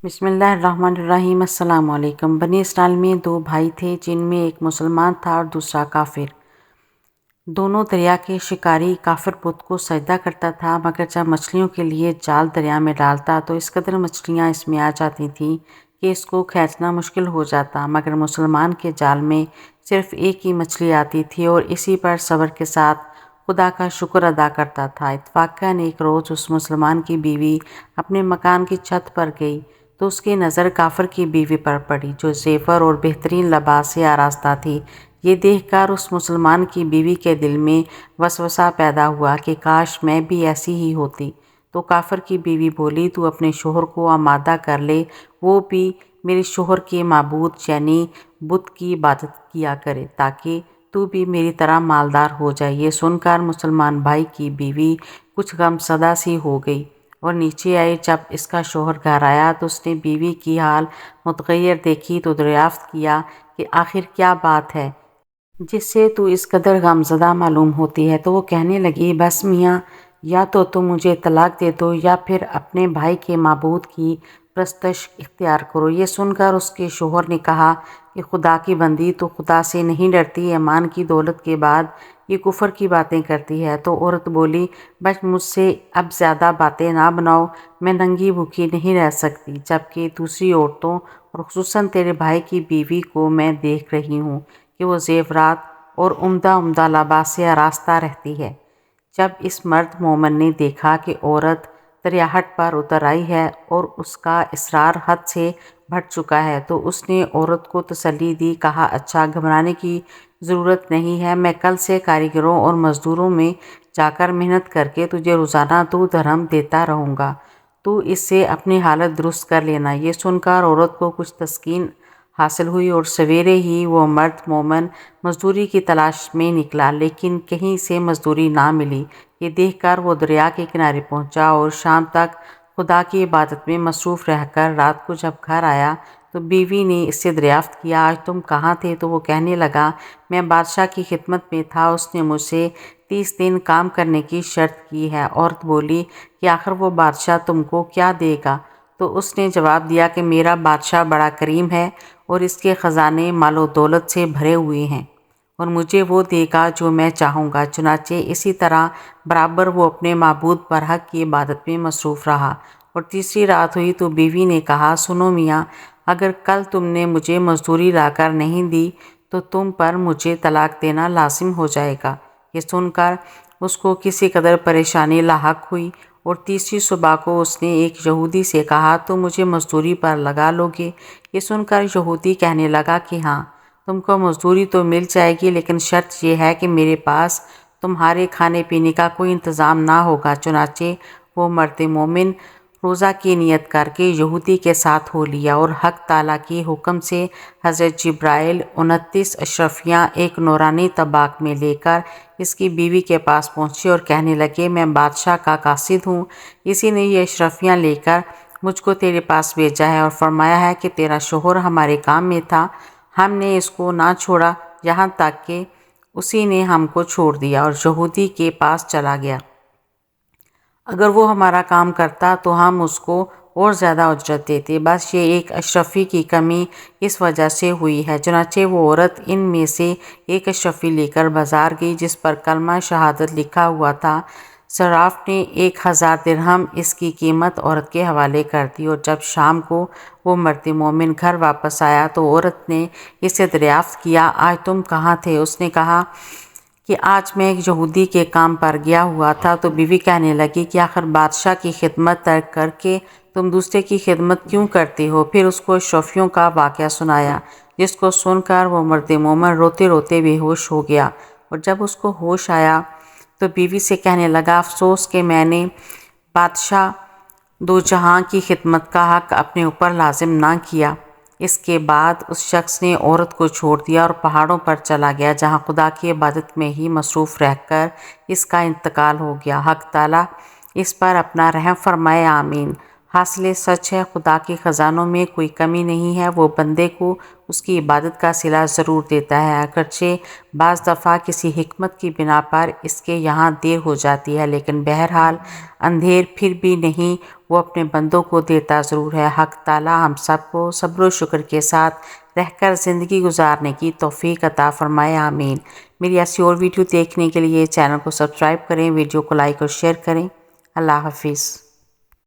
بسم اللہ الرحمن الرحیم۔ السلام علیکم۔ بنی اسرائیل میں دو بھائی تھے جن میں ایک مسلمان تھا اور دوسرا کافر۔ دونوں دریا کے شکاری۔ کافر بت کو سجدہ کرتا تھا، مگر جب مچھلیوں کے لیے جال دریا میں ڈالتا تو اس قدر مچھلیاں اس میں آ جاتی تھیں کہ اس کو کھینچنا مشکل ہو جاتا، مگر مسلمان کے جال میں صرف ایک ہی مچھلی آتی تھی اور اسی پر صبر کے ساتھ خدا کا شکر ادا کرتا تھا۔ اتفاقاً ایک روز اس مسلمان کی بیوی اپنے مکان کی چھت پر گئی تو اس کی نظر کافر کی بیوی پر پڑی جو زیور اور بہترین لباس سے آراستہ تھی۔ یہ دیکھ کر اس مسلمان کی بیوی کے دل میں وسوسہ پیدا ہوا کہ کاش میں بھی ایسی ہی ہوتی۔ تو کافر کی بیوی بولی، تو اپنے شوہر کو آمادہ کر لے، وہ بھی میرے شوہر کے معبود یعنی بت کی عبادت کیا کرے تاکہ تو بھی میری طرح مالدار ہو جائے۔ یہ سن کر مسلمان بھائی کی بیوی کچھ غمزدہ سی ہو گئی اور نیچے آئی۔ جب اس کا شوہر گھر آیا تو اس نے بیوی کی حال متغیر دیکھی تو دریافت کیا کہ آخر کیا بات ہے جس سے تو اس قدر غمزدہ معلوم ہوتی ہے۔ تو وہ کہنے لگی، بس میاں، یا تو تم مجھے طلاق دے دو یا پھر اپنے بھائی کے معبود کی پرستش اختیار کرو۔ یہ سن کر اس کے شوہر نے کہا کہ خدا کی بندی، تو خدا سے نہیں ڈرتی؟ ایمان کی دولت کے بعد یہ کفر کی باتیں کرتی ہے۔ تو عورت بولی، بس مجھ سے اب زیادہ باتیں نہ بناؤ، میں ننگی بھوکی نہیں رہ سکتی، جبکہ دوسری عورتوں اور خصوصاً تیرے بھائی کی بیوی کو میں دیکھ رہی ہوں کہ وہ زیورات اور عمدہ لباس سے آراستہ رہتی ہے۔ جب اس مرد مومن نے دیکھا کہ عورت تریاحٹ پر اتر آئی ہے اور اس کا اصرار حد سے بڑھ چکا ہے تو اس نے عورت کو تسلی دی، کہا، اچھا، گھبرانے کی ضرورت نہیں ہے، میں کل سے کاریگروں اور مزدوروں میں جا کر محنت کر کے تجھے روزانہ 2 درہم دیتا رہوں گا، تو اس سے اپنی حالت درست کر لینا۔ یہ سن کر عورت کو کچھ تسکین حاصل ہوئی اور سویرے ہی وہ مرد مومن مزدوری کی تلاش میں نکلا، لیکن کہیں سے مزدوری نہ ملی۔ یہ دیکھ کر وہ دریا کے کنارے پہنچا اور شام تک خدا کی عبادت میں مصروف رہ کر رات کو جب گھر آیا تو بیوی نے اس سے دریافت کیا، آج تم کہاں تھے؟ تو وہ کہنے لگا، میں بادشاہ کی خدمت میں تھا، اس نے مجھ سے 30 دن کام کرنے کی شرط کی ہے۔ عورت بولی کہ آخر وہ بادشاہ تم کو کیا دے گا؟ تو اس نے جواب دیا کہ میرا بادشاہ بڑا کریم ہے اور اس کے خزانے مال و دولت سے بھرے ہوئے ہیں اور مجھے وہ دے گا جو میں چاہوں گا۔ چنانچہ اسی طرح برابر وہ اپنے معبود برحق کی عبادت میں مصروف رہا۔ اور تیسری رات ہوئی تو بیوی نے کہا، سنو میاں، اگر کل تم نے مجھے مزدوری لا کر نہیں دی تو تم پر مجھے طلاق دینا لازم ہو جائے گا۔ یہ سن کر اس کو کسی قدر پریشانی لاحق ہوئی اور تیسری صبح کو اس نے ایک یہودی سے کہا، تم مجھے مزدوری پر لگا لو گے؟ یہ سن کر یہودی کہنے لگا کہ ہاں، تم کو مزدوری تو مل جائے گی، لیکن شرط یہ ہے کہ میرے پاس تمہارے کھانے پینے کا کوئی انتظام نہ ہوگا۔ چنانچہ وہ مرد مومن روزہ کی نیت کر کے یہودی کے ساتھ ہو لیا اور حق تعالیٰ کے حکم سے حضرت جبرائیل 29 اشرفیاں ایک نورانی طباق میں لے کر اس کی بیوی کے پاس پہنچے اور کہنے لگے، میں بادشاہ کا قاصد ہوں، اسی نے یہ اشرفیاں لے کر مجھ کو تیرے پاس بھیجا ہے اور فرمایا ہے کہ تیرا شوہر ہمارے کام میں تھا، ہم نے اس کو نہ چھوڑا یہاں تک کہ اسی نے ہم کو چھوڑ دیا اور یہودی کے پاس چلا گیا۔ اگر وہ ہمارا کام کرتا تو ہم اس کو اور زیادہ اجرت دیتے، بس یہ ایک اشرفی کی کمی اس وجہ سے ہوئی ہے۔ چنانچہ وہ عورت ان میں سے ایک اشرفی لے کر بازار گئی جس پر کلمہ شہادت لکھا ہوا تھا۔ صراف نے 1000 درہم اس کی قیمت عورت کے حوالے کر دی اور جب شام کو وہ مرد مومن گھر واپس آیا تو عورت نے اس سے دریافت کیا، آج تم کہاں تھے؟ اس نے کہا کہ آج میں ایک یہودی کے کام پر گیا ہوا تھا۔ تو بیوی کہنے لگی کہ آخر بادشاہ کی خدمت ترک کر کے تم دوسرے کی خدمت کیوں کرتے ہو؟ پھر اس کو اشرفیوں کا واقعہ سنایا، جس کو سن کر وہ مرد مومن روتے روتے بے ہوش ہو گیا اور جب اس کو ہوش آیا تو بیوی سے کہنے لگا، افسوس کہ میں نے بادشاہ دو جہاں کی خدمت کا حق اپنے اوپر لازم نہ کیا۔ اس کے بعد اس شخص نے عورت کو چھوڑ دیا اور پہاڑوں پر چلا گیا جہاں خدا کی عبادت میں ہی مصروف رہ کر اس کا انتقال ہو گیا۔ حق تعالیٰ اس پر اپنا رحم فرمائے، آمین۔ حاصل سچ ہے، خدا کے خزانوں میں کوئی کمی نہیں ہے، وہ بندے کو اس کی عبادت کا صلہ ضرور دیتا ہے، اگرچہ بعض دفعہ کسی حکمت کی بنا پر اس کے یہاں دیر ہو جاتی ہے، لیکن بہرحال اندھیر پھر بھی نہیں، وہ اپنے بندوں کو دیتا ضرور ہے۔ حق تعالی ہم سب کو صبر و شکر کے ساتھ رہ کر زندگی گزارنے کی توفیق عطا فرمائے، آمین۔ میری ایسی اور ویڈیو دیکھنے کے لیے چینل کو سبسکرائب کریں، ویڈیو کو لائک اور شیئر کریں۔ اللہ حافظ۔